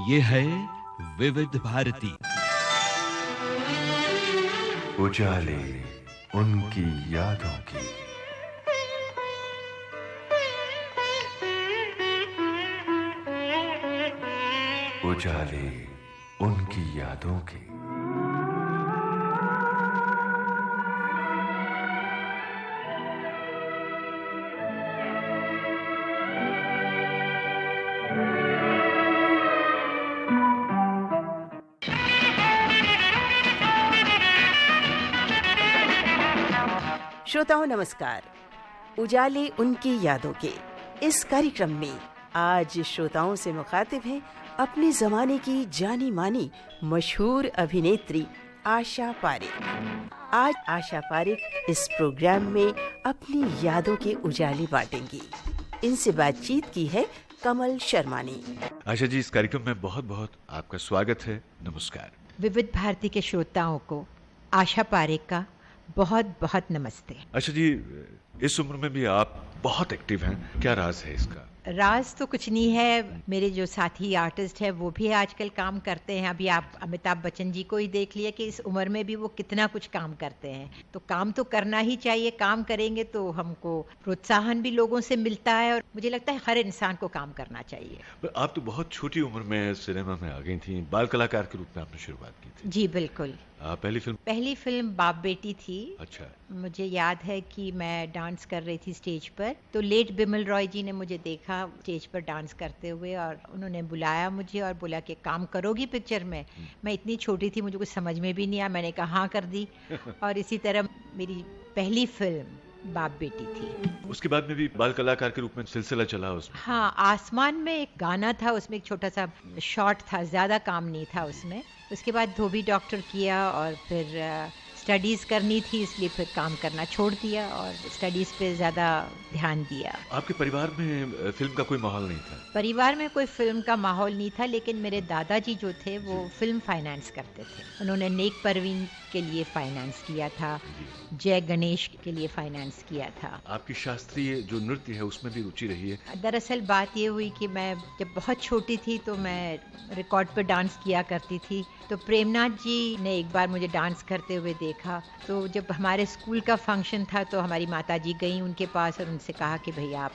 ये है विविध भारती। उजाले उनकी यादों की। उजाले उनकी यादों की। श्रोताओं नमस्कार। उजाले उनकी यादों के इस कार्यक्रम में आज श्रोताओं से मुखातिब हैं अपने जमाने की जानी मानी मशहूर अभिनेत्री आशा पारेख। आज आशा पारेख इस प्रोग्राम में अपनी यादों के उजाले बांटेंगी। इनसे बातचीत की है कमल शर्मा ने। आशा जी, इस कार्यक्रम में बहुत बहुत आपका स्वागत है। नमस्कार। विविध भारती के श्रोताओं को आशा पारेख का बहुत बहुत नमस्ते। अच्छा जी, इस उम्र में भी आप बहुत एक्टिव हैं, क्या राज है इसका? राज तो कुछ नहीं है, मेरे जो साथी आर्टिस्ट है वो भी आजकल काम करते हैं। अभी आप अमिताभ बच्चन जी को ही देख लिए कि इस उम्र में भी वो कितना कुछ काम करते हैं। तो काम तो करना ही चाहिए, काम करेंगे तो हमको प्रोत्साहन भी लोगों से मिलता है और मुझे लगता है हर इंसान को काम करना चाहिए। पर आप तो बहुत छोटी उम्र में सिनेमा में आ गई थी, बाल कलाकार के रूप में आपने शुरुआत की थी। जी बिल्कुल। पहली फिल्म बाप बेटी थी। अच्छा। मुझे याद है कि मैं डांस कर रही थी स्टेज पर, तो लेट बिमल रॉय जी ने मुझे देखा स्टेज पर डांस करते हुए और उन्होंने बुलाया मुझे और बोला कि काम करोगी पिक्चर में। मैं इतनी छोटी थी, मुझे कुछ समझ में भी नहीं आया, मैंने कहा हाँ कर दी। और इसी तरह मेरी पहली फिल्म बाप बेटी थी। उसके बाद में भी बाल कलाकार के रूप में सिलसिला चला उसमें? हाँ, आसमान में एक गाना था, उसमें एक छोटा सा शॉट था, ज्यादा काम नहीं था उसमें। उसके बाद धोबी डॉक्टर किया और फिर स्टडीज़ करनी थी, इसलिए फिर काम करना छोड़ दिया और स्टडीज़ पे ज़्यादा ध्यान दिया। आपके परिवार में फिल्म का कोई माहौल नहीं था? परिवार में कोई फिल्म का माहौल नहीं था, लेकिन मेरे दादाजी जो थे वो फिल्म फाइनेंस करते थे। उन्होंने नेक परवीन के लिए फाइनेंस किया था, जय गणेश के लिए फाइनेंस किया था। आपकी शास्त्रीय जो नृत्य है उसमें भी रुचि रही है? दरअसल बात ये हुई कि मैं जब बहुत छोटी थी तो मैं रिकॉर्ड पे डांस किया करती थी। तो प्रेमनाथ जी ने एक बार मुझे डांस करते हुए देखा, तो जब हमारे स्कूल का फंक्शन था तो हमारी माता जी गई उनके पास और उनसे कहा कि भाई आप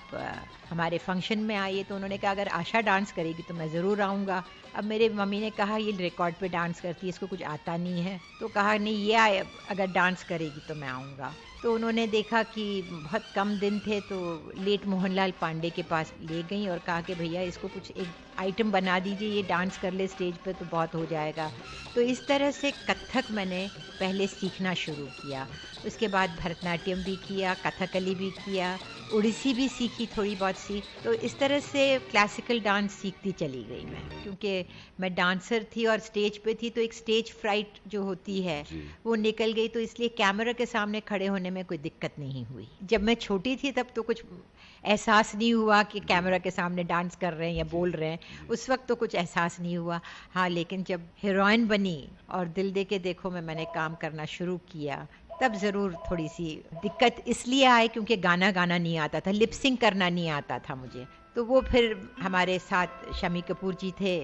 हमारे फंक्शन में आइए। तो उन्होंने कहा अगर आशा डांस करेगी तो मैं ज़रूर आऊँगा। अब मेरे मम्मी ने कहा ये रिकॉर्ड पे डांस करती है, इसको कुछ आता नहीं है। तो कहा नहीं, ये अगर डांस करेगी तो मैं आऊँगा। तो उन्होंने देखा कि बहुत कम दिन थे तो लेट मोहनलाल पांडे के पास ले गई और कहा कि भैया इसको कुछ एक आइटम बना दीजिए, ये डांस कर ले स्टेज पे तो बहुत हो जाएगा। तो इस तरह से कथक मैंने पहले सीखना शुरू किया। उसके बाद भरतनाट्यम भी किया, कथकली भी किया, उड़ीसी भी सीखी थोड़ी बहुत सी। तो इस तरह से क्लासिकल डांस सीखती चली गई मैं, क्योंकि मैं डांसर थी और स्टेज पे थी तो एक स्टेज फ्राइट जो होती है वो निकल गई। तो इसलिए कैमरा के सामने खड़े होने में कोई दिक्कत नहीं हुई। जब मैं छोटी थी तब तो कुछ एहसास नहीं हुआ कि कैमरा के सामने डांस कर रहे हैं या बोल रहे हैं, उस वक्त तो कुछ एहसास नहीं हुआ। हाँ, लेकिन जब हीरोइन बनी और दिल दे के देखो में मैंने काम करना शुरू किया तब ज़रूर थोड़ी सी दिक्कत इसलिए आई क्योंकि गाना नहीं आता था, लिपसिंग करना नहीं आता था मुझे। तो वो फिर हमारे साथ शम्मी कपूर जी थे,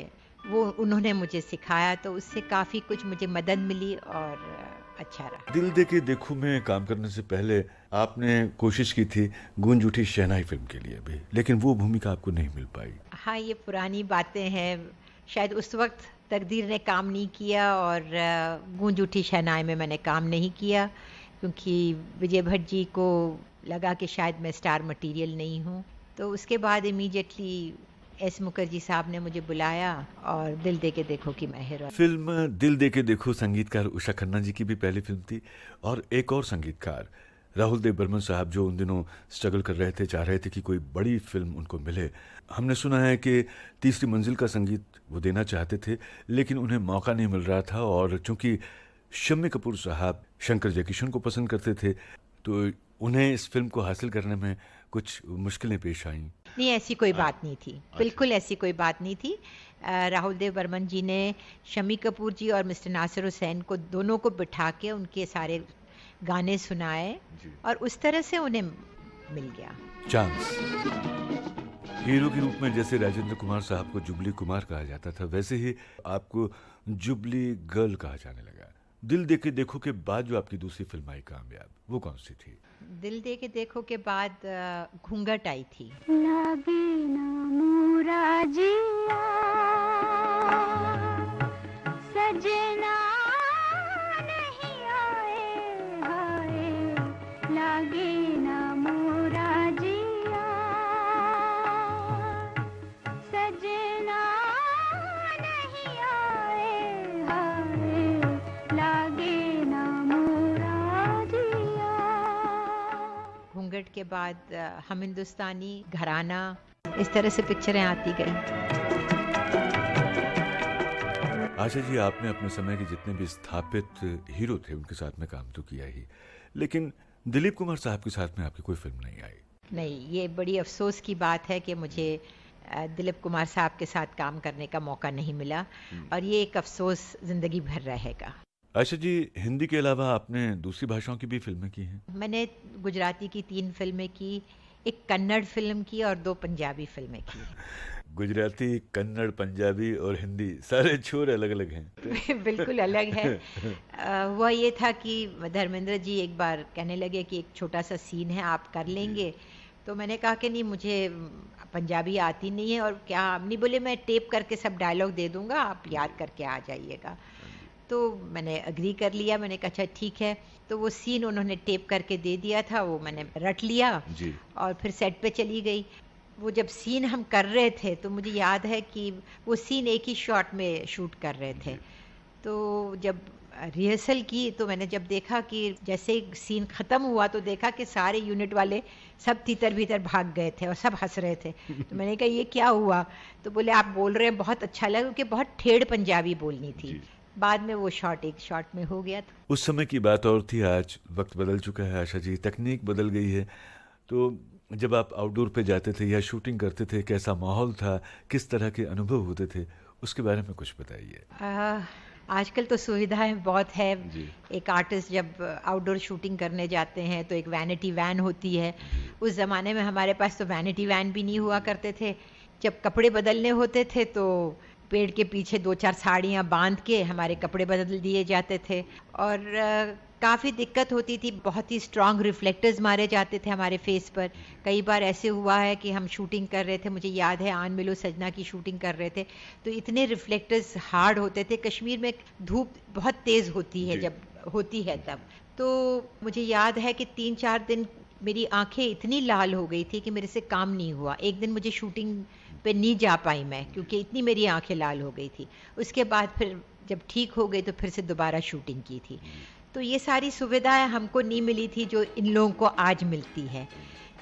वो उन्होंने मुझे सिखाया, तो उससे काफ़ी कुछ मुझे मदद मिली और अच्छा रहा। दिल दे के देखो में काम करने से पहले आपने कोशिश की थी गूंज उठी शहनाई फिल्म के लिए भी, लेकिन वो भूमिका आपको नहीं मिल पाई। हाँ, ये पुरानी बातें हैं। शायद उस वक्त तकदीर ने काम नहीं किया और गूंज उठी शहनाई में मैंने काम नहीं किया क्योंकि विजय भट्ट जी को लगा कि शायद मैं स्टार मटेरियल नहीं हूँ। तो उसके बाद इमीडिएटली एस मुखर्जी साहब ने मुझे बुलाया और दिल दे के देखो कि मैं हीरो। फिल्म दिल दे के देखो संगीतकार उषा खन्ना जी की भी पहली फिल्म थी और एक और संगीतकार राहुल देव बर्मन साहब जो उन दिनों स्ट्रगल कर रहे थे, चाह रहे थे कि कोई बड़ी फिल्म उनको मिले। हमने सुना है कि तीसरी मंजिल का संगीत वो देना चाहते थे लेकिन उन्हें मौका नहीं मिल रहा था और चूंकि शम्मी कपूर साहब शंकर जयकिशन को पसंद करते थे तो उन्हें इस फिल्म को हासिल करने में कुछ मुश्किलें पेश आईं। नहीं, ऐसी कोई बात नहीं थी, बिल्कुल ऐसी कोई बात नहीं थी। राहुल देव बर्मन जी ने शम्मी कपूर जी और मिस्टर नासिर हुसैन को दोनों को बिठा के उनके सारे गाने सुनाए और उस तरह से उन्हें मिल गया चांस। हीरो के रूप में जैसे राजेंद्र कुमार साहब को जुबली कुमार कहा जाता था, वैसे ही आपको जुबली गर्ल कहा जाने लगा। दिल दे के देखो के बाद जो आपकी दूसरी फिल्म आई कामयाब, वो कौन सी थी? दिल दे के देखो के बाद घूंघट आई थी। लागे ना मोरा जिया सजना नहीं आए हाय, लागे ना मोरा जिया सजना नहीं आए हाय, लागे ना मोरा जिया। घूंघट के बाद हम हिंदुस्तानी, घराना, इस तरह से पिक्चरें आती गई। आशा जी, आपने अपने समय के जितने भी स्थापित हीरो थे उनके साथ में काम तो किया ही, लेकिन दिलीप कुमार साहब के साथ में आपकी कोई फिल्म नहीं आई। नहीं, ये बड़ी अफसोस की बात है कि मुझे दिलीप कुमार साहब के साथ काम करने का मौका नहीं मिला, और ये एक अफसोस जिंदगी भर रहेगा। आशा जी, हिंदी के अलावा आपने दूसरी भाषाओं की भी फिल्में की हैं? मैंने गुजराती की 3 फिल्में की, एक कन्नड़ फिल्म की और 2 पंजाबी फिल्में की। गुजराती, कन्नड़, पंजाबी और हिंदी, सारे छोर अलग अलग हैं। बिल्कुल अलग है। वह ये था कि धर्मेंद्र जी एक बार कहने लगे कि एक छोटा सा सीन है, आप कर लेंगे? तो मैंने कहा कि नहीं, मुझे पंजाबी आती नहीं है, और क्या नहीं बोले, मैं टेप करके सब डायलॉग दे दूंगा, आप याद करके आ जाइएगा। तो मैंने अग्री कर लिया, मैंने कहा अच्छा ठीक है। तो वो सीन उन्होंने टेप करके दे दिया था, वो मैंने रट लिया जी। और फिर सेट पे चली गई। वो जब सीन हम कर रहे थे तो मुझे याद है कि वो सीन एक ही शॉट में शूट कर रहे थे। तो जब रिहर्सल की तो मैंने जब देखा कि जैसे ही सीन ख़त्म हुआ तो देखा कि सारे यूनिट वाले सब तीतर भीतर भाग गए थे और सब हंस रहे थे। तो मैंने कहा ये क्या हुआ? तो बोले आप बोल रहे हैं बहुत अच्छा लगा, क्योंकि बहुत ठेड़ पंजाबी बोलनी थी। बाद में वो शॉट एक शॉट में हो गया था। उस समय की बात और थी, आज वक्त बदल चुका है आशा जी, तकनीक बदल गई है। तो जब आप आउटडोर पे जाते थे या शूटिंग करते थे, कैसा माहौल था, किस तरह के अनुभव होते थे, उसके बारे में कुछ बताइए। आजकल तो सुविधाएं बहुत है। एक आर्टिस्ट जब आउटडोर शूटिंग करने जाते हैं तो एक वैनिटी वैन होती है। उस ज़माने में हमारे पास तो वैनिटी वैन भी नहीं हुआ करते थे। जब कपड़े बदलने होते थे तो पेड़ के पीछे 2-4 साड़ियाँ बांध के हमारे कपड़े बदल दिए जाते थे, और काफ़ी दिक्कत होती थी। बहुत ही स्ट्रॉन्ग रिफ्लेक्टर्स मारे जाते थे हमारे फेस पर। कई बार ऐसे हुआ है कि हम शूटिंग कर रहे थे, मुझे याद है आन मिलो सजना की शूटिंग कर रहे थे, तो इतने रिफ्लेक्टर्स हार्ड होते थे। कश्मीर में धूप बहुत तेज़ होती है जब होती है तब। तो मुझे याद है कि 3-4 दिन मेरी आंखें इतनी लाल हो गई थी कि मेरे से काम नहीं हुआ। एक दिन मुझे शूटिंग पे नहीं जा पाई मैं, क्योंकि इतनी मेरी आंखें लाल हो गई थी। उसके बाद फिर जब ठीक हो गई तो फिर से दोबारा शूटिंग की थी। तो ये सारी सुविधाएं हमको नहीं मिली थी जो इन लोगों को आज मिलती है।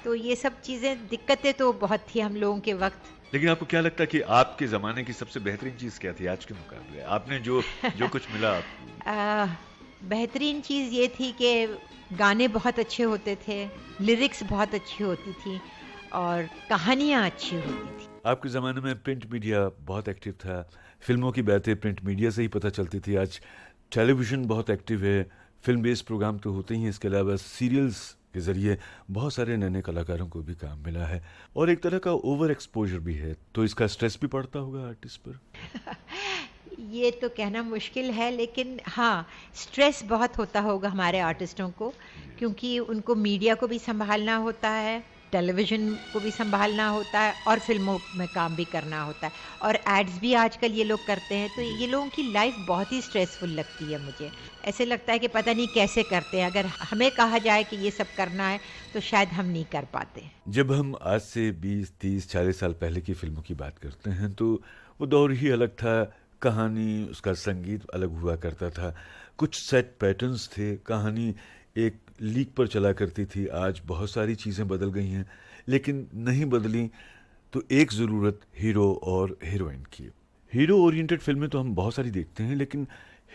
तो ये सब चीज़ें, दिक्कतें तो बहुत थी हम लोगों के वक्त। लेकिन आपको क्या लगता है कि आपके ज़माने की सबसे बेहतरीन चीज़ क्या थी आज के मुकाबले? आपने जो कुछ मिला आपको? बेहतरीन चीज़ ये थी कि गाने बहुत अच्छे होते थे, लिरिक्स बहुत अच्छी होती थी, और कहानियाँ अच्छी होती थी। आपके ज़माने में प्रिंट मीडिया बहुत एक्टिव था, फिल्मों की बातें प्रिंट मीडिया से ही पता चलती थी। आज टेलीविज़न बहुत एक्टिव है, फिल्म बेस्ड प्रोग्राम तो होते ही हैं, इसके अलावा सीरियल्स के ज़रिए बहुत सारे नए नए कलाकारों को भी काम मिला है, और एक तरह का ओवर एक्सपोजर भी है। तो इसका स्ट्रेस भी पड़ता होगा आर्टिस्ट पर? ये तो कहना मुश्किल है, लेकिन हाँ, स्ट्रेस बहुत होता होगा हमारे आर्टिस्टों को, क्योंकि उनको मीडिया को भी संभालना होता है, टेलीविज़न को भी संभालना होता है, और फिल्मों में काम भी करना होता है, और एड्स भी आजकल ये लोग करते हैं। तो ये लोगों की लाइफ बहुत ही स्ट्रेसफुल लगती है मुझे। ऐसे लगता है कि पता नहीं कैसे करते हैं। अगर हमें कहा जाए कि ये सब करना है तो शायद हम नहीं कर पाते। जब हम आज से 20, 30, 40 साल पहले की फिल्मों की बात करते हैं तो वो दौर ही अलग था। कहानी, उसका संगीत अलग हुआ करता था, कुछ सेट पैटर्न्स थे, कहानी एक लीक पर चला करती थी। आज बहुत सारी चीज़ें बदल गई हैं, लेकिन नहीं बदली तो एक ज़रूरत हीरो और हीरोइन की। हीरो ओरिएंटेड फिल्में तो हम बहुत सारी देखते हैं, लेकिन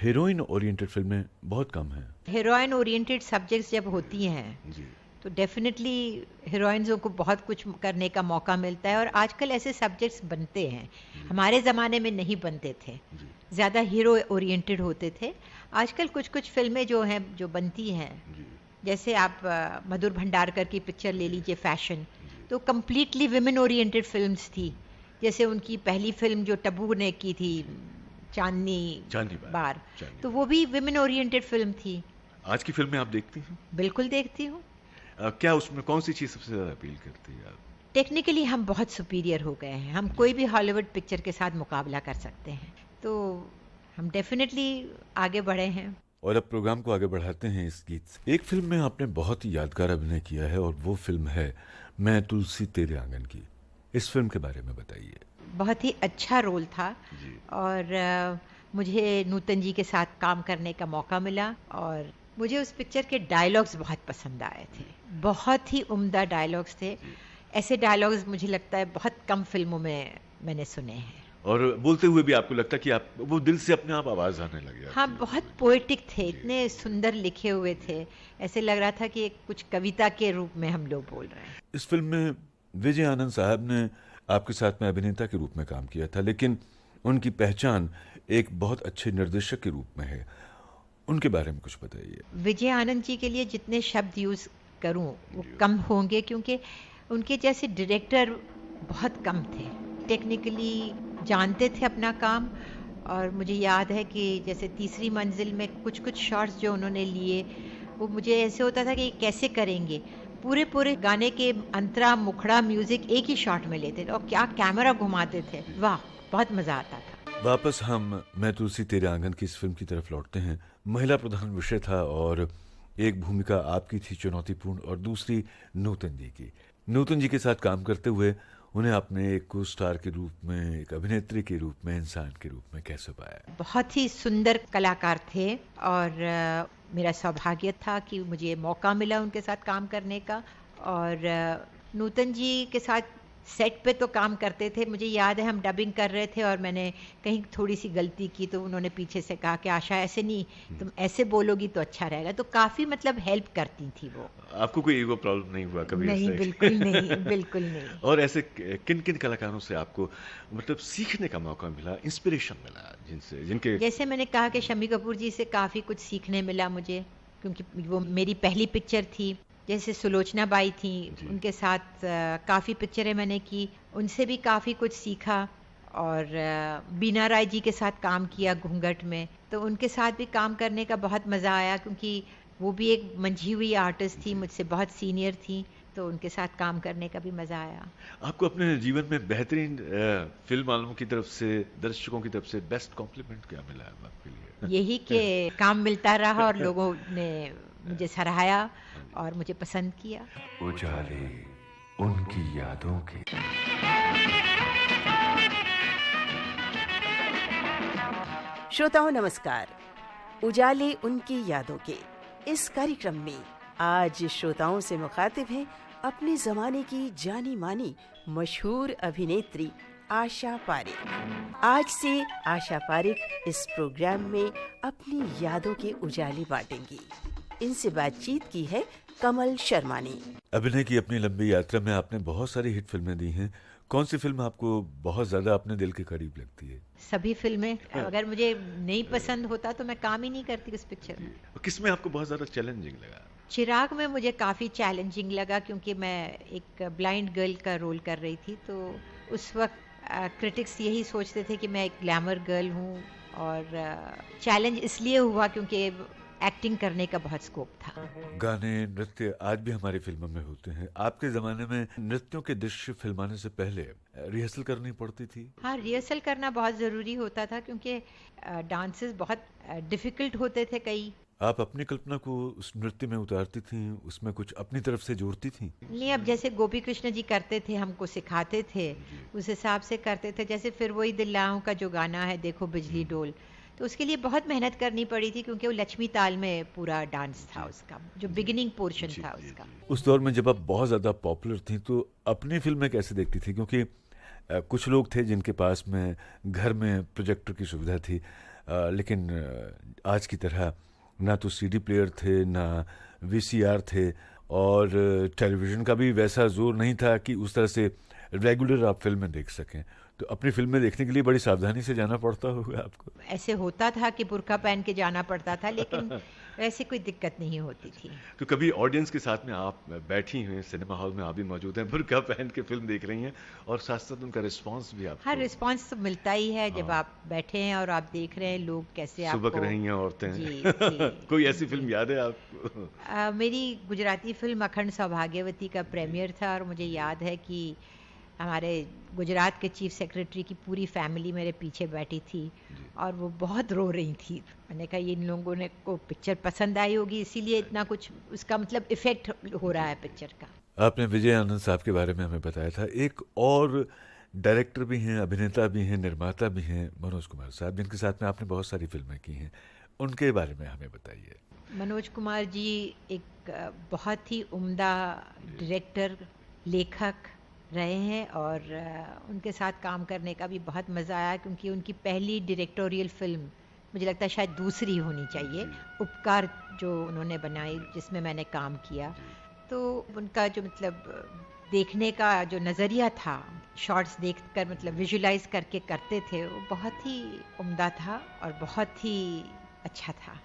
हीरोइन ओरिएंटेड फिल्में बहुत कम हैं। हीरोइन ओरिएंटेड सब्जेक्ट्स जब होती हैं जी, तो डेफिनेटली हीरोइंस को बहुत कुछ करने का मौका मिलता है, और आजकल ऐसे सब्जेक्ट्स बनते हैं। हमारे ज़माने में नहीं बनते थे, ज़्यादा हीरो ओरिएंटेड होते थे। आजकल कुछ कुछ फिल्में जो हैं जो बनती हैं, जैसे आप मधुर भंडारकर की पिक्चर ले लीजिए फैशन, तो कम्प्लीटली विमेन ओरिएंटेड फिल्म्स थी। जैसे उनकी पहली फिल्म जो टबू ने की थी, चांदनी बार, तो वो भी विमेन ओरिएंटेड फिल्म थी। आज की फिल्में आप देखती हैं? बिल्कुल देखती हूँ। क्या उसमें कौन सी चीज सबसे ज्यादा अपील करती है आप? टेक्निकली हम बहुत सुपीरियर हो गए हैं, हम कोई भी हॉलीवुड पिक्चर के साथ मुकाबला कर सकते हैं, तो हम डेफिनेटली आगे बढ़े हैं। और अब प्रोग्राम को आगे बढ़ाते हैं इस गीत से। एक फिल्म में आपने बहुत ही यादगार अभिनय किया है और वो फिल्म है मैं तुलसी तेरे आंगन की। इस फिल्म के बारे में बताइए। बहुत ही अच्छा रोल था और मुझे नूतन जी के साथ काम करने का मौका मिला और मुझे उस पिक्चर के डायलॉग्स बहुत पसंद आए थे। बहुत ही उम्दा डायलॉग्स थे। ऐसे डायलॉग्स मुझे लगता है बहुत कम फिल्मों में मैंने सुने हैं। और बोलते हुए भी आपको लगता कि आप वो दिल से अपने आप आवाज आने लगे? हाँ, बहुत पोएटिक थे, इतने सुंदर लिखे हुए थे, ऐसे लग रहा था कि एक कुछ कविता के रूप में हम लोग बोल रहे हैं। इस फिल्म में विजय आनंद साहब ने आपके साथ में अभिनेता के रूप में काम किया था, लेकिन उनकी पहचान एक बहुत अच्छे निर्देशक के रूप में है। उनके बारे में कुछ बताइए। विजय आनंद जी के लिए जितने शब्द यूज करूं वो कम होंगे, क्योंकि उनके जैसे डायरेक्टर बहुत कम थे। टेक्निकली जानते थे अपना काम और मुझे याद है कि जैसे तीसरी मंजिल में कुछ कुछ शॉट्स जो उन्होंने लिए, वो मुझे ऐसे होता था कि ये कैसे करेंगे। पूरे पूरे गाने के अंतरा मुखड़ा म्यूजिक एक ही शॉट में लेते थे और क्या कैमरा घुमाते थे, वाह, बहुत मजा आता था। वापस हम मैं तुलसी तेरे आंगन की इस फिल्म की तरफ लौटते हैं। महिला प्रधान विषय था और एक भूमिका आपकी थी चुनौतीपूर्ण और दूसरी नूतन जी की। नूतन जी के साथ काम करते हुए उन्हें आपने एक को स्टार के रूप में, एक अभिनेत्री के रूप में, इंसान के रूप में कैसे पाया? बहुत ही सुंदर कलाकार थे और मेरा सौभाग्य था कि मुझे मौका मिला उनके साथ काम करने का। और नूतन जी के साथ सेट पे तो काम करते थे। मुझे याद है हम डबिंग कर रहे थे और मैंने कहीं थोड़ी सी गलती की तो उन्होंने पीछे से कहा कि आशा ऐसे नहीं, तुम ऐसे बोलोगी तो अच्छा रहेगा। तो काफी मतलब हेल्प करती थी वो। आपको कोई ईगो प्रॉब्लम नहीं हुआ कभी? नहीं, बिल्कुल नहीं, बिल्कुल नहीं। और ऐसे किन किन कलाकारों से आपको मतलब सीखने का मौका मिला, इंस्पिरेशन मिला, जिनके जैसे मैंने कहा कि शम्मी कपूर जी से काफी कुछ सीखने मिला मुझे, क्योंकि वो मेरी पहली पिक्चर थी। जैसे सुलोचना बाई थी, उनके साथ काफ़ी पिक्चरें मैंने की, उनसे भी काफ़ी कुछ सीखा। और बीना राय जी के साथ काम किया घूंघट में, तो उनके साथ भी काम करने का बहुत मज़ा आया, क्योंकि वो भी एक मंझी हुई आर्टिस्ट थी, मुझसे बहुत सीनियर थी, तो उनके साथ काम करने का भी मज़ा आया। आपको अपने जीवन में बेहतरीन फिल्म वालों की तरफ से, दर्शकों की तरफ से बेस्ट कॉम्प्लीमेंट क्या मिला है आपके लिए? यही कि काम मिलता रहा और लोगों ने मुझे सराहाया और मुझे पसंद किया। उजाले उनकी यादों के। श्रोताओं नमस्कार। उजाले उनकी यादों के इस कार्यक्रम में आज श्रोताओं से मुखातिब हैं अपने जमाने की जानी मानी मशहूर अभिनेत्री आशा पारेख। आज से आशा पारेख इस प्रोग्राम में अपनी यादों के उजाले बांटेंगी। इनसे बातचीत की है कमल शर्मा ने। अभिनय की अपनी लंबी यात्रा में आपने बहुत सारी हिट फिल्में दी हैं। कौन सी फिल्म आपको बहुत ज्यादा अपने दिल के करीब लगती है? सभी फिल्में। अगर मुझे नहीं पसंद होता तो मैं काम ही नहीं करती उस पिक्चर में। किस में आपको बहुत ज्यादा चैलेंजिंग लगा? चिराग में मुझे काफ़ी चैलेंजिंग लगा, क्योंकि मैं एक ब्लाइंड गर्ल का रोल कर रही थी। तो उस वक्त क्रिटिक्स यही सोचते थे कि मैं एक ग्लैमर गर्ल हूँ, और चैलेंज इसलिए हुआ क्योंकि एक्टिंग करने का बहुत स्कोप था। गाने, नृत्य आज भी हमारी फिल्मों में होते हैं। आपके जमाने में नृत्यों के दृश्य फिल्माने से पहले रिहर्सल करनी पड़ती थी? हाँ, रिहर्सल करना बहुत ज़रूरी होता था, क्योंकि डांसेस बहुत डिफ़िकल्ट होते थे कई। आप अपनी कल्पना को उस नृत्य में उतारती थी, उसमें कुछ अपनी तरफ से जोड़ती थी? नहीं, अब जैसे गोपी कृष्ण जी करते थे, हमको सिखाते थे, उस हिसाब से करते थे। जैसे फिर वही दिल्लाओं का जो गाना है, देखो बिजली डोल, तो उसके लिए बहुत मेहनत करनी पड़ी थी, क्योंकि वो लक्ष्मी ताल में पूरा डांस था उसका, जो बिगिनिंग पोर्शन था उसका। उस दौर में जब आप बहुत ज़्यादा पॉपुलर थी, तो अपनी फिल्में कैसे देखती थी? क्योंकि कुछ लोग थे जिनके पास में घर में प्रोजेक्टर की सुविधा थी, लेकिन आज की तरह ना तो सीडी प्लेयर थे, ना वीसीआर थे, और टेलीविज़न का भी वैसा जोर नहीं था कि उस तरह से रेगुलर आप फिल्में देख सकें। तो अपनी फिल्में देखने के लिए बड़ी सावधानी से जाना पड़ता होगा आपको? ऐसे होता था कि बुर्का पहन के जाना पड़ता था, लेकिन वैसे कोई दिक्कत नहीं होती थी। तो कभी ऑडियंस के साथ में आप बैठी हैं सिनेमा हॉल में, आप भी मौजूद हैं, बुर्का पहन के फिल्म देख रही हैं और साथ साथ उनका रिस्पांस भी आपको हर रिस्पांस तो मिलता ही है जब हाँ। आप बैठे हैं और आप देख रहे हैं लोग कैसे सुबक आपको रही हैं औरतें। जी, जी। कोई ऐसी फिल्म याद है आपको? मेरी गुजराती फिल्म अखंड सौभाग्यवती का प्रीमियर था और मुझे याद है कि हमारे गुजरात के चीफ सेक्रेटरी की पूरी फैमिली मेरे पीछे बैठी थी और वो बहुत रो रही थी। मैंने कहा ये इन लोगों ने को पिक्चर पसंद आई होगी इसीलिए इतना कुछ उसका मतलब इफेक्ट हो रहा है पिक्चर का। आपने विजय आनंद साहब के बारे में हमें बताया था, एक और डायरेक्टर भी हैं, अभिनेता भी हैं, निर्माता भी हैं, मनोज कुमार साहब, जिनके साथ में आपने बहुत सारी फिल्में की हैं, उनके बारे में हमें बताइए। मनोज कुमार जी एक बहुत ही उम्दा डायरेक्टर लेखक रहे हैं और उनके साथ काम करने का भी बहुत मज़ा आया क्योंकि उनकी पहली डायरेक्टोरियल फिल्म मुझे लगता है शायद दूसरी होनी चाहिए, उपकार जो उन्होंने बनाई जिसमें मैंने काम किया। तो उनका जो मतलब देखने का जो नज़रिया था, शॉर्ट्स देखकर मतलब विजुलाइज करके करते थे, वो बहुत ही उम्दा था और बहुत ही अच्छा था।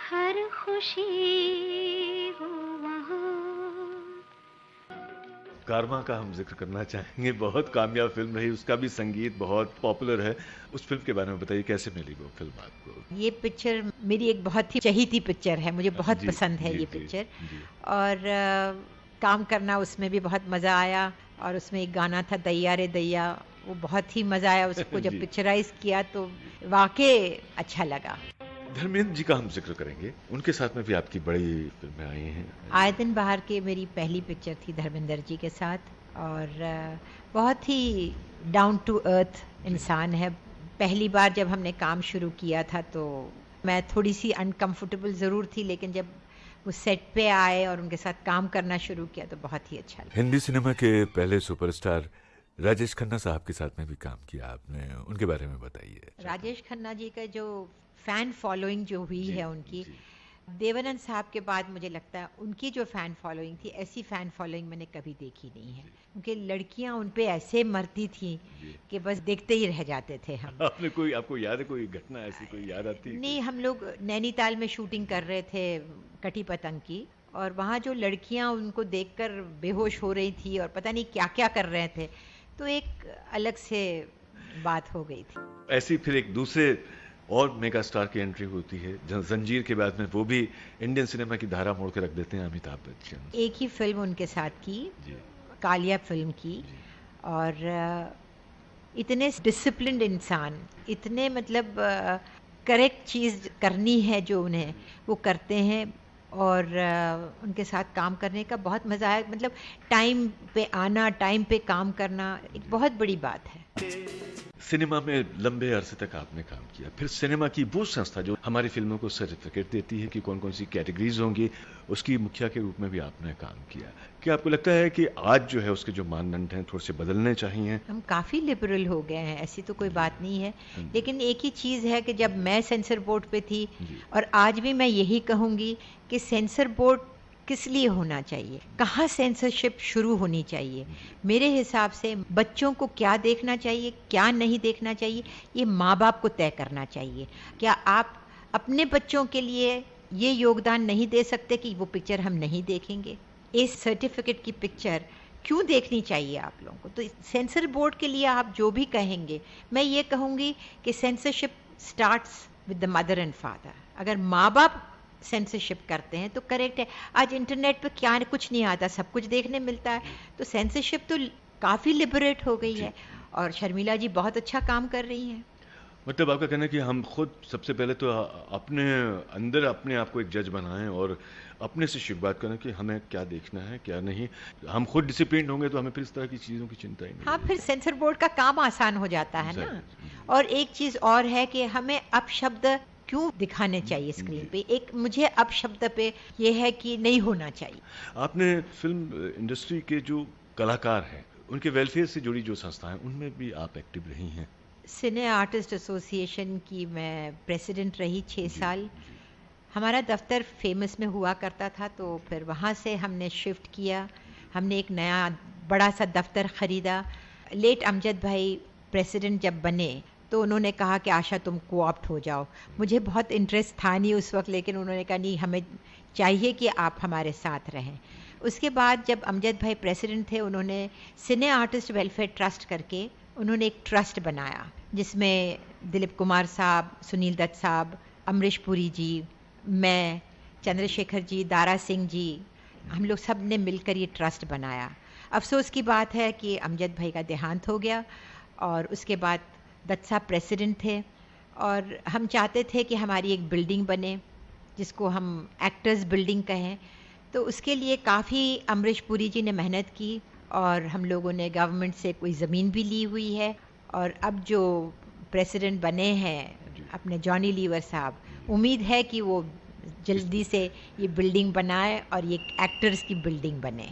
हर खुशी हो वहाँ। कारमा का हम जिक्र करना चाहेंगे, बहुत कामयाब फिल्म रही, उसका भी संगीत बहुत पॉपुलर है। उस फिल्म के बारे में बताइए, कैसे मिली वो फिल्म आपको? ये पिक्चर मेरी एक बहुत ही चहीती पिक्चर है, मुझे बहुत जी, पसंद है जी, ये जी, पिक्चर जी। और काम करना उसमें भी बहुत मज़ा आया और उसमें एक गाना था दैया रे दैया, वो बहुत ही मज़ा आया उसको जब जी। पिक्चराइज किया तो वाकई अच्छा लगा। धर्मेंद्र जी का हम जिक्र करेंगे, उनके साथ में भी आपकी बड़ी फिल्में आई हैं। आए दिन बाहर के मेरी पहली पिक्चर थी धर्मेंद्र जी के साथ और बहुत ही डाउन टू अर्थ इंसान है। पहली बार जब हमने काम शुरू किया था तो मैं थोड़ी सी अनकंफर्टेबल ज़रूर थी, लेकिन जब वो सेट पे आए और उनके साथ काम करना शुरू किया तो बहुत ही अच्छा लगा। हिंदी सिनेमा के पहले सुपरस्टार राजेश खन्ना साहब के साथ में भी काम किया आपने, उनके बारे में बताइए। राजेश खन्ना जी का जो फ़ैन फॉलोइंग जो हुई जी, है उनकी, जी। देवानंद साहब के बाद मुझे लगता है उनकी जो फ़ैन फॉलोइंग थी, ऐसी फ़ैन फॉलोइंग मैंने कभी देखी नहीं है। क्योंकि लड़कियां उन पे ऐसे मरती थी कि बस देखते ही रह जाते थे हम। आपने कोई, आपको याद है कोई घटना ऐसी कोई याद आती है? नहीं, हम लोग नैनीताल में शूटिंग कर रहे थे कटी पतंग की और वहाँ जो लड़कियां उनको देखकर बेहोश हो रही थी और पता नहीं क्या क्या कर रहे थे, तो एक अलग से बात हो गई थी। ऐसी फिर एक दूसरे और मेगा स्टार की एंट्री होती है जंजीर के बाद में, वो भी इंडियन सिनेमा की धारा मोड़ के रख देते हैं, अमिताभ बच्चन। एक ही फिल्म उनके साथ की, जी। कालिया फिल्म की, और इतने डिसिप्लिन्ड इंसान, इतने मतलब करेक्ट चीज़ करनी है जो उन्हें वो करते हैं और उनके साथ काम करने का बहुत मज़ा आया। मतलब टाइम पे आना, टाइम पे काम करना एक बहुत बड़ी बात है। सिनेमा में लंबे अरसे तक आपने काम किया, फिर सिनेमा की वो संस्था जो हमारी फिल्मों को सर्टिफिकेट देती है कि कौन कौन सी कैटेगरीज होंगी, उसकी मुखिया के रूप में भी आपने काम किया। क्या आपको लगता है कि आज जो है उसके जो मानदंड हैं थोड़े से बदलने चाहिए? हम काफ़ी लिबरल हो गए हैं, ऐसी तो कोई बात नहीं है, लेकिन एक ही चीज़ है कि जब मैं सेंसर बोर्ड पे थी और आज भी मैं यही कहूँगी कि सेंसर बोर्ड किस लिए होना चाहिए, कहाँ सेंसरशिप शुरू होनी चाहिए। मेरे हिसाब से बच्चों को क्या देखना चाहिए, क्या नहीं देखना चाहिए, ये माँ बाप को तय करना चाहिए। क्या आप अपने बच्चों के लिए ये योगदान नहीं दे सकते कि वो पिक्चर हम नहीं देखेंगे? इस सर्टिफिकेट की पिक्चर क्यों देखनी चाहिए आप लोगों को? तो सेंसर बोर्ड के लिए आप जो भी कहेंगे, मैं ये कहूँगी कि censorship starts with the mother and father. अगर माँ बाप सेंसरशिप करते हैं तो करेक्ट है। आज इंटरनेट पे क्या कुछ नहीं आता, सब कुछ देखने मिलता है, तो सेंसरशिप तो काफ़ी लिबरेट हो गई है और शर्मिला जी बहुत अच्छा काम कर रही हैं। मतलब आपका कहना है कि हम खुद सबसे पहले तो अपने अंदर अपने आप को एक जज बनाएं और अपने से शुरुआत करें कि हमें क्या देखना है क्या नहीं। हम खुद डिसिप्लिन होंगे तो हमें फिर इस तरह की चीज़ों की चिंता ही नहीं। हाँ, फिर सेंसर बोर्ड का काम आसान हो जाता है ना। और एक चीज़ और है कि हमें अपशब्द क्यों दिखाने चाहिए स्क्रीन पे। एक मुझे अपशब्द पे ये है कि नहीं होना चाहिए। आपने फिल्म इंडस्ट्री के जो कलाकार हैं उनके वेलफेयर से जुड़ी जो संस्थाएं, उनमें भी आप एक्टिव रही हैं। सिने आर्टिस्ट एसोसिएशन की मैं प्रेसिडेंट रही 6 साल। हमारा दफ्तर फेमस में हुआ करता था, तो फिर वहाँ से हमने शिफ्ट किया। हमने एक नया बड़ा सा दफ्तर ख़रीदा। लेट अमजद भाई प्रेसिडेंट जब बने तो उन्होंने कहा कि आशा तुम कोऑप्ट हो जाओ। मुझे बहुत इंटरेस्ट था नहीं उस वक्त, लेकिन उन्होंने कहा नहीं, हमें चाहिए कि आप हमारे साथ रहें। उसके बाद जब अमजद भाई प्रेसिडेंट थे, उन्होंने सिने आर्टिस्ट वेलफेयर ट्रस्ट करके उन्होंने एक ट्रस्ट बनाया जिसमें दिलीप कुमार साहब, सुनील दत्त साहब, अमरीश पुरी जी, मैं, चंद्रशेखर जी, दारा सिंह जी, हम लोग सब ने मिलकर ये ट्रस्ट बनाया। अफसोस की बात है कि अमजद भाई का देहांत हो गया और उसके बाद दत्त साहब प्रेसिडेंट थे, और हम चाहते थे कि हमारी एक बिल्डिंग बने जिसको हम एक्टर्स बिल्डिंग कहें। तो उसके लिए काफ़ी अमरीश पुरी जी ने मेहनत की और हम लोगों ने गवर्नमेंट से कोई ज़मीन भी ली हुई है, और अब जो प्रेसिडेंट बने हैं अपने जॉनी लीवर साहब, उम्मीद है कि वो जल्दी से ये बिल्डिंग बनाए और ये एक्टर्स की बिल्डिंग बने।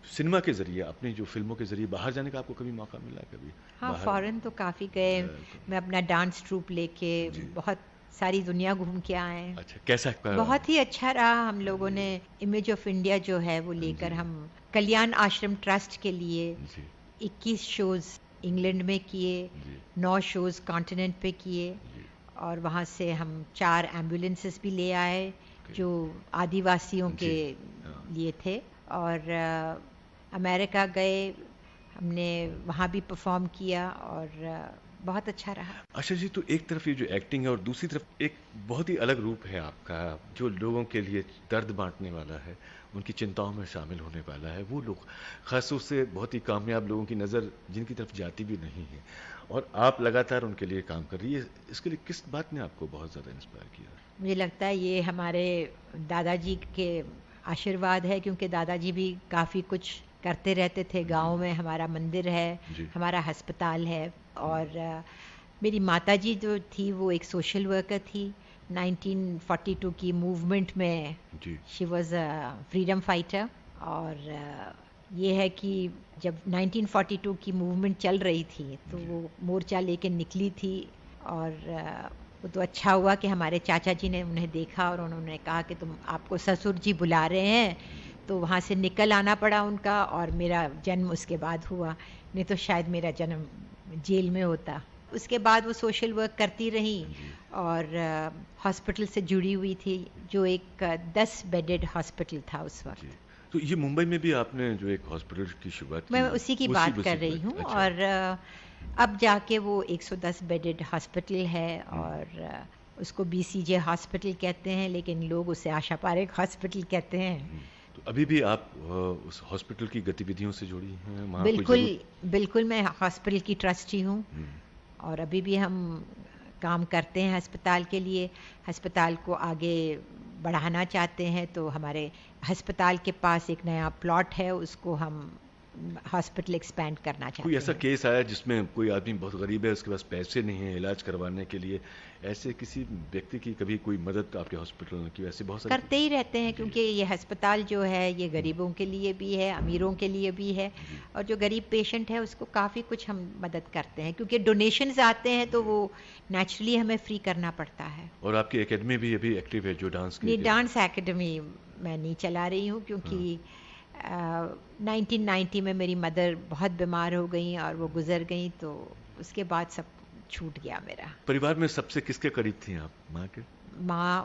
सिनेमा के जरिए, अपनी जो फिल्मों के जरिए बाहर जाने का आपको कभी मौका मिला है? कभी हाँ, बाहर? फॉरेन तो काफ़ी गए। मैं अपना डांस ट्रूप लेके बहुत सारी दुनिया घूम के आए हैं। अच्छा, कैसा बहुत ही अच्छा रहा। हम लोगों ने इमेज ऑफ इंडिया जो है वो लेकर हम कल्याण आश्रम ट्रस्ट के लिए जी, 21 शोज़ इंग्लैंड में किए, 9 शोज़ कॉन्टिनेंट पे किए, और वहाँ से हम 4 एम्बुलेंसेस भी ले आए जो आदिवासियों के लिए थे। और अमेरिका गए, हमने वहाँ भी परफॉर्म किया और बहुत अच्छा रहा। आशा जी, तो एक तरफ ये जो एक्टिंग है और दूसरी तरफ एक बहुत ही अलग रूप है आपका जो लोगों के लिए दर्द बांटने वाला है, उनकी चिंताओं में शामिल होने वाला है। वो लोग खासतौर से बहुत ही कामयाब लोगों की नज़र जिनकी तरफ जाती भी नहीं है, और आप लगातार उनके लिए काम कर रही है। इसके लिए किस बात ने आपको बहुत ज़्यादा इंस्पायर किया? मुझे लगता है ये हमारे दादाजी के आशीर्वाद है, क्योंकि दादाजी भी काफ़ी कुछ करते रहते थे। गांव में हमारा मंदिर है, हमारा अस्पताल है, और मेरी माताजी जो थी वो एक सोशल वर्कर थी। 1942 की मूवमेंट में she was a freedom fighter, और ये है कि जब 1942 की मूवमेंट चल रही थी तो वो मोर्चा लेके निकली थी, और वो तो अच्छा हुआ कि हमारे चाचा जी ने उन्हें देखा और उन्होंने कहा कि तुम, आपको ससुर जी बुला रहे हैं। तो वहाँ से निकल आना पड़ा उनका, और मेरा जन्म उसके बाद हुआ, नहीं तो शायद मेरा जन्म जेल में होता। उसके बाद वो सोशल वर्क करती रही और हॉस्पिटल से जुड़ी हुई थी, जो एक 10 बेडेड हॉस्पिटल था उस वक्त। तो ये मुंबई में भी आपने जो एक हॉस्पिटल की शुरुआत की, मैं उसी की बात कर रही हूँ। अच्छा। और अब जाके वो 110 बेडेड हॉस्पिटल है, और उसको BCJ हॉस्पिटल कहते हैं, लेकिन लोग उसे आशा पारेख हॉस्पिटल कहते हैं। तो अभी भी आप उस हॉस्पिटल की गतिविधियों से जुड़ी हैं? वहाँ बिल्कुल मैं हॉस्पिटल की ट्रस्टी हूँ, और अभी भी हम काम करते हैं अस्पताल के लिए। अस्पताल को आगे बढ़ाना चाहते हैं, तो हमारे अस्पताल के पास एक नया प्लॉट है, उसको हम हॉस्पिटल एक्सपैंड करना चाहते हैं। कोई ऐसा केस आया जिसमें कोई आदमी बहुत गरीब है, उसके पास पैसे नहीं है इलाज करवाने के लिए, ऐसे किसी व्यक्ति की कभी कोई मदद आपके हॉस्पिटल ने की? ऐसे बहुत सारे करते ही रहते हैं, क्योंकि ये अस्पताल जो है ये गरीबों के लिए भी है, अमीरों के लिए भी है, और जो गरीब पेशेंट है उसको काफ़ी कुछ हम मदद करते हैं, क्योंकि डोनेशंस आते हैं तो वो नेचुरली हमें फ्री करना पड़ता है। और आपकी एकेडमी भी अभी एक्टिव है जो डांस की? नहीं, डांस एकेडमी मैं नहीं चला रही हूँ, क्योंकि 1990 में मेरी मदर बहुत बीमार हो गई और वो गुजर गई, तो उसके बाद सब छूट गया मेरा। परिवार में सबसे किसके करीब थी आप? माँ के? माँ,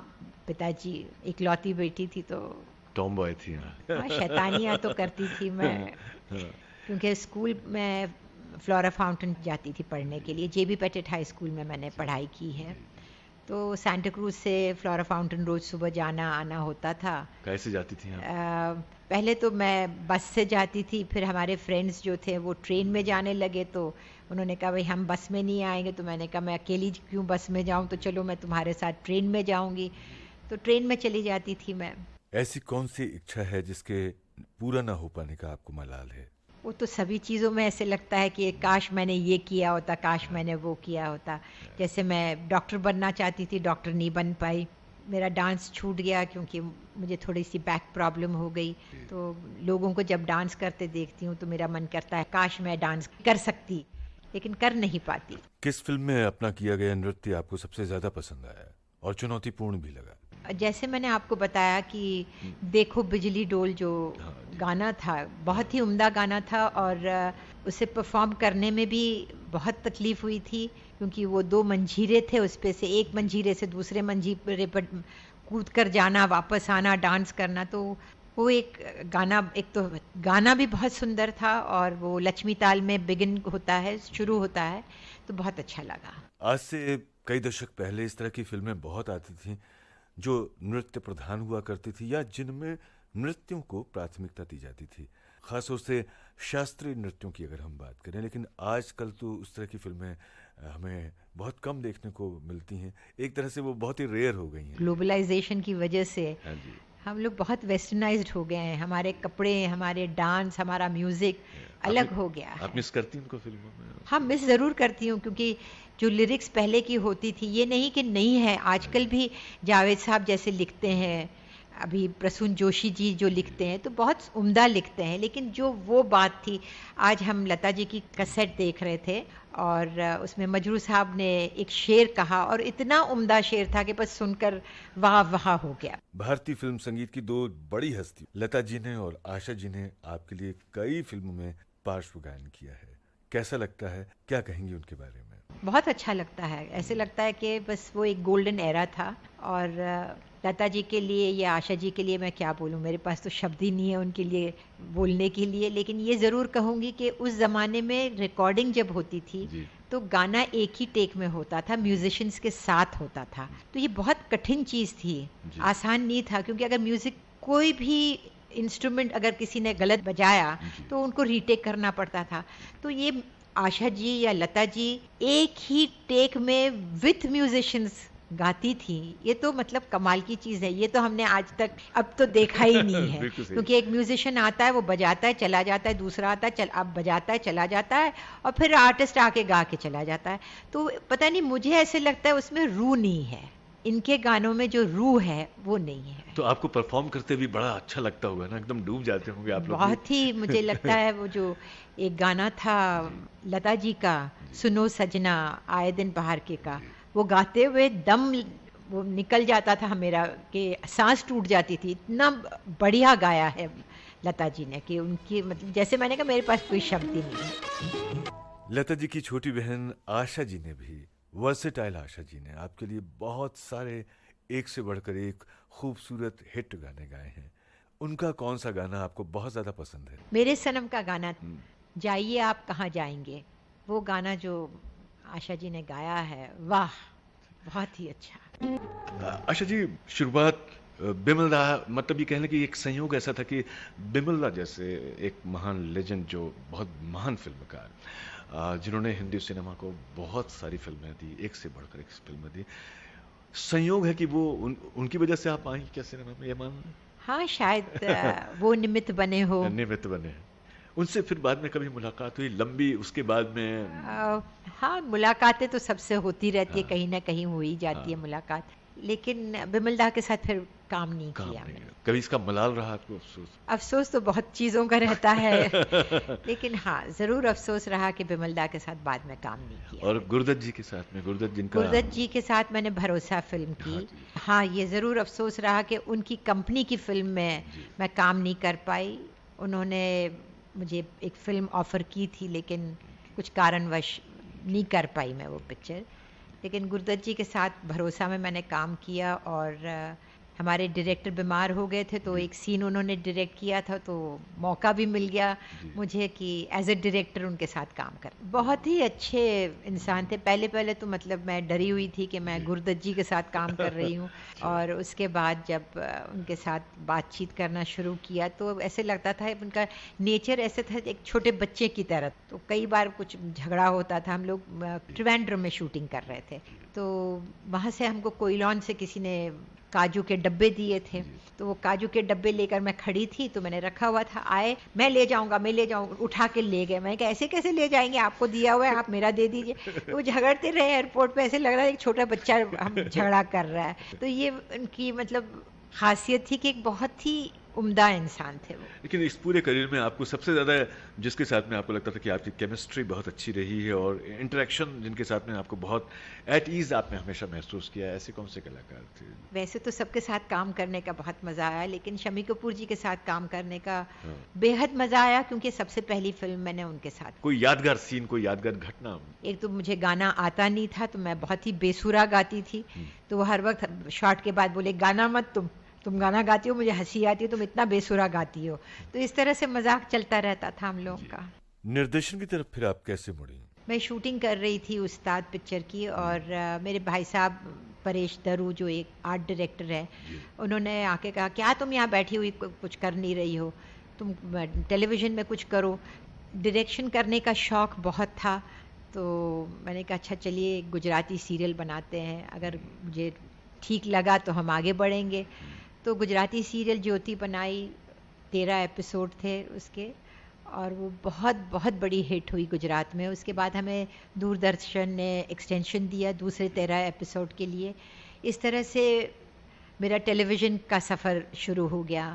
पिताजी, इकलौती बेटी थी तो टॉम बॉय थी। हाँ, शैतानियाँ तो करती थी मैं, क्योंकि स्कूल में फ्लोरा फाउंटेन जाती थी पढ़ने के लिए। JB पेटेट हाई स्कूल में मैंने पढ़ाई की है, तो सांता क्रूज से फ्लोरा फाउंटेन रोज सुबह जाना आना होता था। कैसे जाती थी आप? पहले तो मैं बस से जाती थी, फिर हमारे फ्रेंड्स जो थे वो ट्रेन में जाने लगे, तो उन्होंने कहा भाई हम बस में नहीं आएंगे, तो मैंने कहा मैं अकेली क्यों बस में जाऊं, तो चलो मैं तुम्हारे साथ ट्रेन में जाऊंगी। तो ट्रेन में चली जाती थी मैं। ऐसी कौन सी इच्छा है जिसके पूरा ना हो पाने का आपको मलाल है? वो तो सभी चीज़ों में ऐसे लगता है कि काश मैंने ये किया होता, काश मैंने वो किया होता। जैसे मैं डॉक्टर बनना चाहती थी, डॉक्टर नहीं बन पाई। मेरा डांस छूट गया क्योंकि मुझे थोड़ी सी बैक प्रॉब्लम हो गई। तो लोगों को जब डांस करते देखती हूँ तो मेरा मन करता है काश मैं डांस कर सकती, लेकिन कर नहीं पाती। किस फिल्म में अपना किया गया नृत्य आपको सबसे ज्यादा पसंद आया और चुनौतीपूर्ण भी लगा? जैसे मैंने आपको बताया कि देखो बिजली डोल जो गाना था, बहुत ही उम्दा गाना था, और उसे परफॉर्म करने में भी बहुत तकलीफ हुई थी, क्योंकि वो 2 मंजीरे थे, उस पे से एक मंजीरे से दूसरे मंजीरे पर कूद कर जाना, वापस आना, डांस करना। तो वो एक तो गाना भी बहुत सुंदर था, और वो लक्ष्मी ताल में बिगिन होता है, शुरू होता है, तो बहुत अच्छा लगा। आज से कई दशक पहले इस तरह की फिल्में बहुत आती थीं जो नृत्य प्रधान हुआ करती थी, या जिनमें नृत्यों को प्राथमिकता दी जाती थी, खासतौर से शास्त्रीय नृत्यों की अगर हम बात करें। लेकिन आजकल तो उस तरह की फिल्में हमें बहुत कम देखने को मिलती हैं। एक तरह से वो बहुत ही रेयर हो गई हैं। ग्लोबलाइजेशन की वजह से हाँ जी। हम लोग बहुत वेस्टर्नाइज्ड हो गए हैं, हमारे कपड़े, हमारे डांस, हमारा म्यूजिक अलग हो गया है। आप मिस करती हैं उनको फिल्मों में? हाँ, मिस ज़रूर करती हूँ, क्योंकि जो लिरिक्स पहले की होती थी, ये नहीं कि नहीं है, आजकल भी जावेद साहब जैसे लिखते हैं, अभी प्रसून जोशी जी जो लिखते हैं तो बहुत उम्दा लिखते हैं, लेकिन जो वो बात थी, आज हम लता जी की कैसेट देख रहे थे और उसमें मजरू साहब ने एक शेर कहा, और इतना उम्दा शेर था कि बस सुनकर वाह वाह हो गया। भारतीय फिल्म संगीत की 2 बड़ी हस्ती लता जी ने और आशा जी ने आपके लिए कई फिल्मों में पार्श्व गायन किया है। कैसा लगता है, क्या कहेंगी उनके बारे में? बहुत अच्छा लगता है, ऐसे लगता है कि बस वो एक गोल्डन एरा था, और लता जी के लिए या आशा जी के लिए मैं क्या बोलूं, मेरे पास तो शब्द ही नहीं है उनके लिए बोलने के लिए। लेकिन ये ज़रूर कहूँगी कि उस ज़माने में रिकॉर्डिंग जब होती थी तो गाना एक ही टेक में होता था, म्यूजिशियंस के साथ होता था, तो ये बहुत कठिन चीज़ थी, आसान नहीं था, क्योंकि अगर म्यूज़िक कोई भी इंस्ट्रूमेंट अगर किसी ने गलत बजाया तो उनको रीटेक करना पड़ता था। तो ये आशा जी या लता जी एक ही टेक में विथ म्यूजिशियंस गाती थी, ये तो मतलब कमाल की चीज़ है। ये तो हमने आज तक अब तो देखा ही नहीं है क्योंकि एक म्यूजिशियन आता है, वो बजाता है चला जाता है, दूसरा आता है अब बजाता है चला जाता है, और फिर आर्टिस्ट आके गा के चला जाता है। तो पता नहीं, मुझे ऐसे लगता है उसमें रूह नहीं है, इनके गानों में जो रूह है वो नहीं है। तो आपको परफॉर्म करते भी बड़ा अच्छा लगता होगा ना, एकदम डूब जाते होंगे आप लोग? बहुत ही मुझे लगता है वो जो एक गाना था लता जी का, सुनो सजना आए दिन बहार के का, वो गाते हुए दम वो निकल जाता था मेरा, कि सांस टूट जाती थी, इतना बढ़िया गाया है लता जी ने कि उनकी मतलब जैसे मैंने कहा मेरे पास कोई शब्द ही नहीं है। लता जी की छोटी बहन आशा जी ने भी, वर्सेटाइल आशा जी ने आपके लिए बहुत सारे एक से बढ़कर एक खूबसूरत हिट गाने गाए हैं। उनका कौन सा गाना आपको बहुत ज़्यादा पसंद है? मेरे सनम का गाना, जाइए आप कहाँ जाएंगे, वो गाना जो आशा जी ने गाया है, वाह बहुत ही अच्छा। आशा जी, शुरुआत बिमलदा, मतलब ये कहने की एक संयोग ऐसा था कि बिमलदा जैसे एक महान लेजेंड, जो बहुत महान फिल्मकार, जिन्होंने हिंदी सिनेमा को बहुत सारी फिल्में दी, एक से बढ़कर एक फिल्में दी, संयोग है कि वो उनकी वजह से आप आई क्या सिनेमा में, ये मान? हाँ, शायद वो निमित्त बने हो। निमित्त बने हैं। उनसे फिर बाद में कभी मुलाकात हुई लंबी, उसके बाद में? हाँ, मुलाकातें तो सबसे होती रहती है, कहीं ना कहीं हो ही जाती है मुलाकात, लेकिन बिमलदा के साथ फिर काम नहीं किया मैंने। कभी इसका मलाल रहा आपको? अफसोस तो बहुत चीज़ों का रहता है लेकिन हाँ, ज़रूर अफसोस रहा कि बिमलदा के साथ बाद में काम नहीं किया। और गुरदत्त जी के साथ में, गुरदत्त जी के साथ मैंने भरोसा फिल्म की। हाँ, ये ज़रूर अफसोस रहा कि उनकी कंपनी की फिल्म में मैं काम नहीं कर पाई। उन्होंने मुझे एक फ़िल्म ऑफ़र की थी, लेकिन कुछ कारणवश नहीं कर पाई मैं वो पिक्चर। लेकिन गुरदत्त जी के साथ भरोसा में मैंने काम किया, और हमारे डायरेक्टर बीमार हो गए थे तो एक सीन उन्होंने डायरेक्ट किया था, तो मौका भी मिल गया मुझे कि एज ए डायरेक्टर उनके साथ काम कर। बहुत ही अच्छे इंसान थे। पहले तो मतलब मैं डरी हुई थी कि मैं गुरदत्त जी के साथ काम कर रही हूँ और उसके बाद जब उनके साथ बातचीत करना शुरू किया तो ऐसे लगता था, उनका नेचर ऐसे था एक छोटे बच्चे की तरह। तो कई बार कुछ झगड़ा होता था। हम लोग त्रिवेंद्रम में शूटिंग कर रहे थे, तो वहाँ से हमको कोयलॉन से किसी ने काजू के डब्बे दिए थे, तो वो काजू के डब्बे लेकर मैं खड़ी थी, तो मैंने रखा हुआ था, आए मैं ले जाऊंगा, उठा के ले गए। मैं कहा ऐसे कैसे ले जाएंगे, आपको दिया हुआ है, आप मेरा दे दीजिए। तो वो झगड़ते रहे एयरपोर्ट पे, ऐसे लग रहा है एक छोटा बच्चा हम झगड़ा कर रहा है। तो ये उनकी मतलब खासियत थी कि एक बहुत ही उम्दा इंसान थे वो। लेकिन इस पूरे करियर में आपको सबसे ज़्यादा जिसके साथ में आपको लगता था कि आपकी केमिस्ट्री बहुत अच्छी रही है और इंटरेक्शन जिनके साथ में आपको बहुत एट ईज आपने हमेशा महसूस किया, ऐसे कौन से कलाकार थे? वैसे तो सबके साथ काम करने का बहुत मज़ा आया, लेकिन शम्मी कपूर जी के साथ काम करने का बेहद मज़ा आया, क्योंकि सबसे पहली फिल्म मैंने उनके साथ। कोई यादगार सीन, कोई यादगार घटना? एक तो मुझे गाना आता नहीं था, तो मैं बहुत ही बेसुरा गाती थी, तो वो हर वक्त शॉट के बाद बोले गाना मत, तुम गाना गाती हो, मुझे हंसी आती है, तुम इतना बेसुरा गाती हो। तो इस तरह से मजाक चलता रहता था हम लोगों का। निर्देशन की तरफ फिर आप कैसे मुड़ी? मैं शूटिंग कर रही थी उस्ताद पिक्चर की, और मेरे भाई साहब परेश दरू जो एक आर्ट डायरेक्टर है, उन्होंने आके कहा क्या तुम यहाँ बैठी हुई कुछ कर नहीं रही हो, तुम टेलीविज़न में कुछ करो। डायरेक्शन करने का शौक़ बहुत था, तो मैंने कहा अच्छा चलिए गुजराती सीरियल बनाते हैं, अगर मुझे ठीक लगा तो हम आगे बढ़ेंगे। तो गुजराती सीरियल ज्योति बनाई, 13 एपिसोड थे उसके, और वो बहुत बहुत बड़ी हिट हुई गुजरात में। उसके बाद हमें दूरदर्शन ने एक्सटेंशन दिया दूसरे 13 एपिसोड के लिए। इस तरह से मेरा टेलीविज़न का सफ़र शुरू हो गया।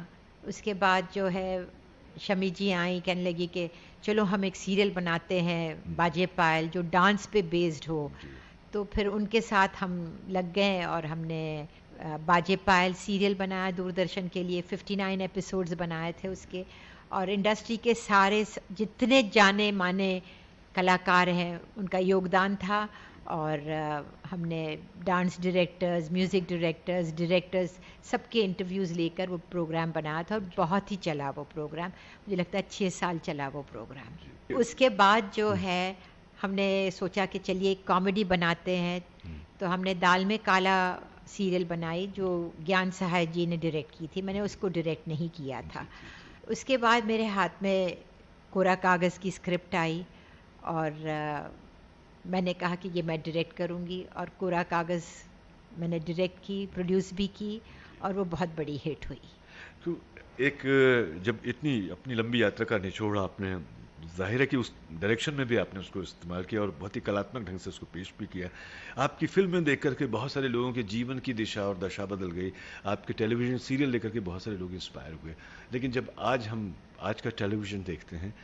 उसके बाद जो है शमी जी आई, कहने लगी कि चलो हम एक सीरियल बनाते हैं बाजे पायल, जो डांस पे बेस्ड हो। तो फिर उनके साथ हम लग गए और हमने बाजे पायल सीरियल बनाया दूरदर्शन के लिए। 59 एपिसोड्स बनाए थे उसके, और इंडस्ट्री के सारे जितने जाने माने कलाकार हैं उनका योगदान था। और हमने डांस डायरेक्टर्स, म्यूज़िक डायरेक्टर्स सबके इंटरव्यूज़ लेकर वो प्रोग्राम बनाया था, और बहुत ही चला वो प्रोग्राम। मुझे लगता है 6 साल चला वो प्रोग्राम। उसके बाद जो है हमने सोचा कि चलिए कॉमेडी बनाते हैं, तो हमने दाल में काला सीरियल बनाई, जो ज्ञान सहाय जी ने डायरेक्ट की थी। मैंने उसको डायरेक्ट नहीं किया था। उसके बाद मेरे हाथ में कोरा कागज़ की स्क्रिप्ट आई, और मैंने कहा कि ये मैं डायरेक्ट करूँगी, और कोरा कागज़ मैंने डायरेक्ट की, प्रोड्यूस भी की, और वो बहुत बड़ी हिट हुई। तो एक जब इतनी अपनी लंबी यात्रा का निचोड़ आपने, जाहिर है कि उस डायरेक्शन में भी आपने उसको इस्तेमाल किया और बहुत ही कलात्मक ढंग से उसको पेश भी किया। आपकी फिल्में देख करके बहुत सारे लोगों के जीवन की दिशा और दशा बदल गई। आपके टेलीविज़न सीरियल देख करके बहुत सारे लोग इंस्पायर हुए। लेकिन जब हम आज का टेलीविज़न देखते हैं,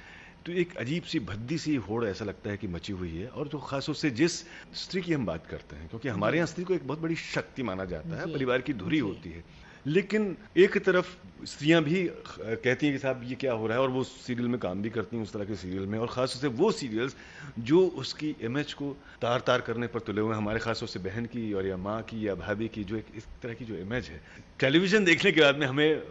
तो एक अजीब सी भद्दी सी होड़ ऐसा लगता है कि मची हुई है, और जो खास तौर से जिस स्त्री की हम बात करते हैं, क्योंकि हमारे यहाँ स्त्री को एक बहुत बड़ी शक्ति माना जाता है, परिवार की धुरी होती है। लेकिन एक तरफ स्त्रियां भी कहती हैं कि साहब ये क्या हो रहा है, और वो सीरियल में काम भी करती हैं उस तरह के सीरियल में, और ख़ास तौर से वो सीरियल्स जो उसकी इमेज को तार तार करने पर तुले हुए हैं। हमारे ख़ास तौर से बहन की और या माँ की या भाभी की जो एक इस तरह की जो इमेज है, टेलीविज़न देखने के बाद में हमें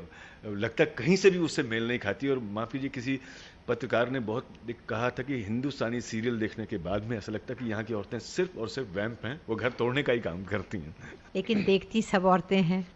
लगता है कहीं से भी उससे मेल नहीं खाती। और माफ़ कीजिए, किसी पत्रकार ने बहुत कहा था कि हिंदुस्तानी सीरियल देखने के बाद में ऐसा लगता है कि यहाँ की औरतें सिर्फ और सिर्फ वैम्प हैं, वो घर तोड़ने का ही काम करती हैं। लेकिन देखती सब औरतें हैं।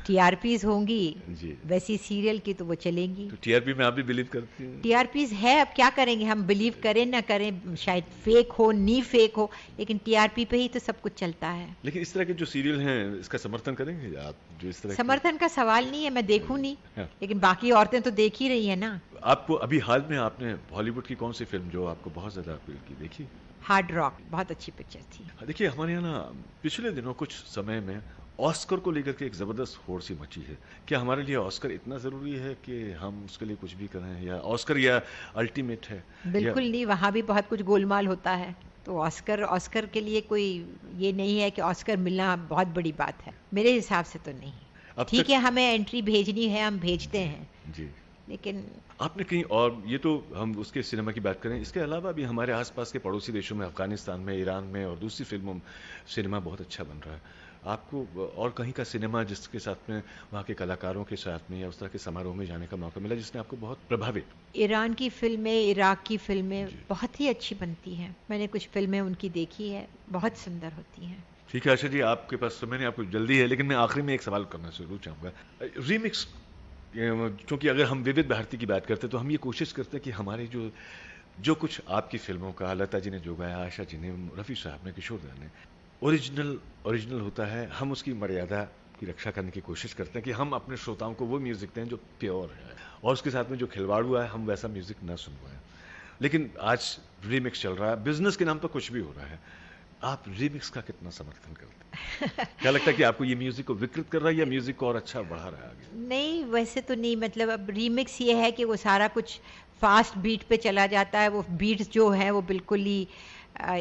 टीआरपीज होंगी जी। वैसी सीरियल की तो वो चलेंगी। तो टीआरपी में आप भी बिलीव करती हैं? टीआरपीज है, अब क्या करेंगे हम, बिलीव करें ना करें, शायद फेक हो नहीं फेक हो, लेकिन टीआरपी पे ही तो सब कुछ चलता है। लेकिन इस तरह के जो सीरियल हैं, इसका समर्थन करेंगे आप? जो इस तरह समर्थन का सवाल नहीं है, मैं देखूं नहीं, लेकिन बाकी औरतें तो देख ही रही है ना। आपको अभी हाल में आपने हॉलीवुड की कौन सी फिल्म जो आपको बहुत ज़्यादा अपील की देखी? हार्ड रॉक बहुत अच्छी पिक्चर थी। देखिए, हमारे यहाँ ना पिछले दिनों कुछ समय में ऑस्कर को लेकर के एक ज़बरदस्त होड़ सी मची है। क्या हमारे लिए ऑस्कर इतना ज़रूरी है कि हम उसके लिए कुछ भी करें, या ऑस्कर या अल्टीमेट है? बिल्कुल नहीं, वहाँ भी बहुत कुछ गोलमाल होता है। तो ऑस्कर के लिए कोई ये नहीं है कि ऑस्कर मिलना बहुत बड़ी बात है, मेरे हिसाब से तो नहीं। ठीक है, हमें एंट्री भेजनी है, हम भेजते हैं जी, लेकिन आपने कहीं और, ये तो हम उसके सिनेमा की बात करें, इसके अलावा भी हमारे आसपास के पड़ोसी देशों में, अफगानिस्तान में, ईरान में और दूसरी फिल्मों सिनेमा बहुत अच्छा बन रहा है। आपको और कहीं का सिनेमा जिसके साथ में, वहाँ के कलाकारों के साथ में या उस तरह के समारोह में जाने का मौका मिला जिसने आपको बहुत प्रभावित? ईरान की फिल्में, इराक की फिल्में बहुत ही अच्छी बनती हैं। मैंने कुछ फिल्में उनकी देखी है, बहुत सुंदर होती हैं। ठीक है आशा जी, आपके पास समय नहीं, आपको जल्दी है, लेकिन मैं आखिरी में एक सवाल करना जरूर चाहूँगा। रीमिक्स, क्योंकि अगर हम विविध भारती की बात करते हैं तो हम ये कोशिश करते हैं कि हमारे जो कुछ आपकी फिल्मों का, लता जी ने जो गाया, आशा जी ने, रफ़ी साहब ने, किशोर दा ने, ओरिजिनल होता है। हम उसकी मर्यादा की रक्षा करने की कोशिश करते हैं कि हम अपने श्रोताओं को वो म्यूज़िक दें जो प्योर है, और उसके साथ में जो खिलवाड़ हुआ है हम वैसा म्यूज़िक ना सुनवाएं। लेकिन आज रीमिक्स चल रहा है, बिजनेस के नाम पर कुछ भी हो रहा है। आप रीमिक्स का कितना समर्थन करते हैं? क्या लगता है कि आपको ये म्यूजिक को विकृत कर रहा है या म्यूजिक को और अच्छा बढ़ा रहा है आगे? नहीं, वैसे तो नहीं, मतलब अब रीमिक्स ये है कि वो सारा कुछ फास्ट बीट पे चला जाता है, वो बीट्स जो है वो बिल्कुल ही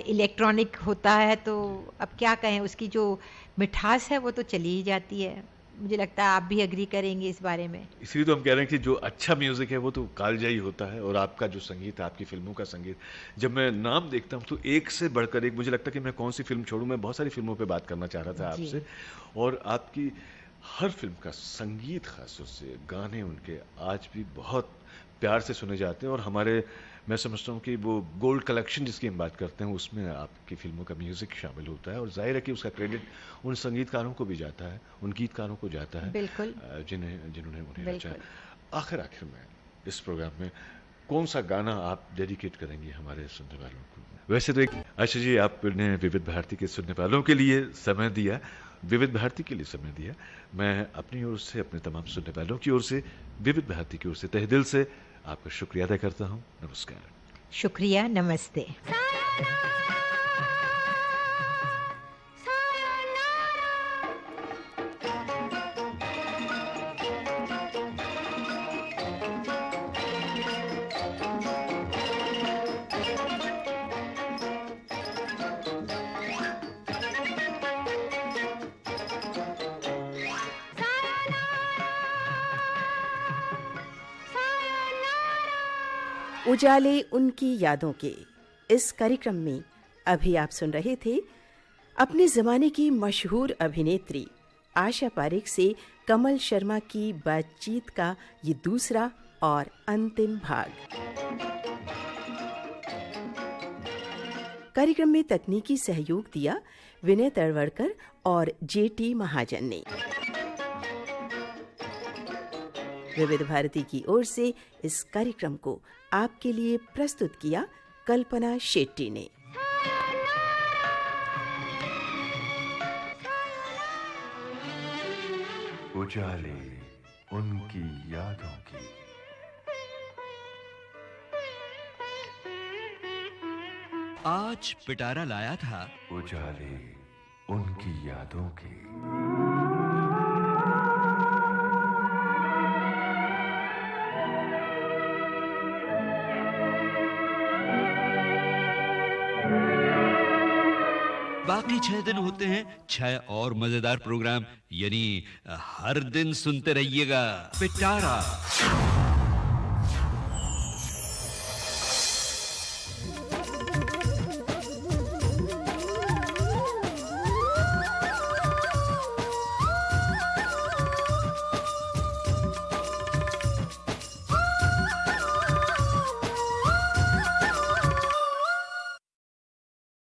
इलेक्ट्रॉनिक होता है, तो अब क्या कहें, उसकी जो मिठास है वो तो चली ही जाती है। मुझे लगता है आप भी एग्री करेंगे इस बारे में। इसलिए तो हम कह रहे हैं कि जो अच्छा म्यूजिक है वो तो कालजयी होता है, और आपका जो संगीत है, आपकी फिल्मों का संगीत, जब मैं नाम देखता हूँ तो एक से बढ़कर एक मुझे लगता है कि मैं कौन सी फिल्म छोड़ूं। मैं बहुत सारी फिल्मों पे बात करना चाह रहा था जी। आपसे, और आपकी हर फिल्म का संगीत, खासतौर से गाने उनके आज भी बहुत प्यार से सुने जाते हैं, और हमारे, मैं समझता हूँ कि वो गोल्ड कलेक्शन जिसकी हम बात करते हैं उसमें आपकी फिल्मों का म्यूजिक शामिल होता है, और जाहिर है कि उसका क्रेडिट उन संगीतकारों को भी जाता है, उन गीतकारों को जाता है, बिल्कुल। जिन्होंने उन्हें बिल्कुल। रचा। आखिर में इस प्रोग्राम में कौन सा गाना आप डेडिकेट करेंगे हमारे सुनने वालों को? वैसे तो एक आशा जी, आपने विविध भारती के सुनने वालों के लिए समय दिया, विविध भारती के लिए समय दिया। मैं अपनी ओर से, अपने तमाम सुनने वालों की ओर से, विविध भारती की ओर से तहे दिल से आपका शुक्रिया अदा करता हूँ। नमस्कार। शुक्रिया, नमस्ते। उजाले उनकी यादों के इस कार्यक्रम में अभी आप सुन रहे थे अपने जमाने की मशहूर अभिनेत्री आशा पारेख से कमल शर्मा की बातचीत का ये दूसरा और अंतिम भाग। कार्यक्रम में तकनीकी सहयोग दिया विनय तड़वड़कर और जेटी महाजन ने। विविध भारती की ओर से इस कार्यक्रम को आपके लिए प्रस्तुत किया कल्पना शेट्टी ने। उजाले उनकी यादों की। आज पिटारा लाया था उजाले उनकी यादों की। बाकी 6 दिन होते हैं 6 और मजेदार प्रोग्राम, यानी हर दिन सुनते रहिएगा पिटारा।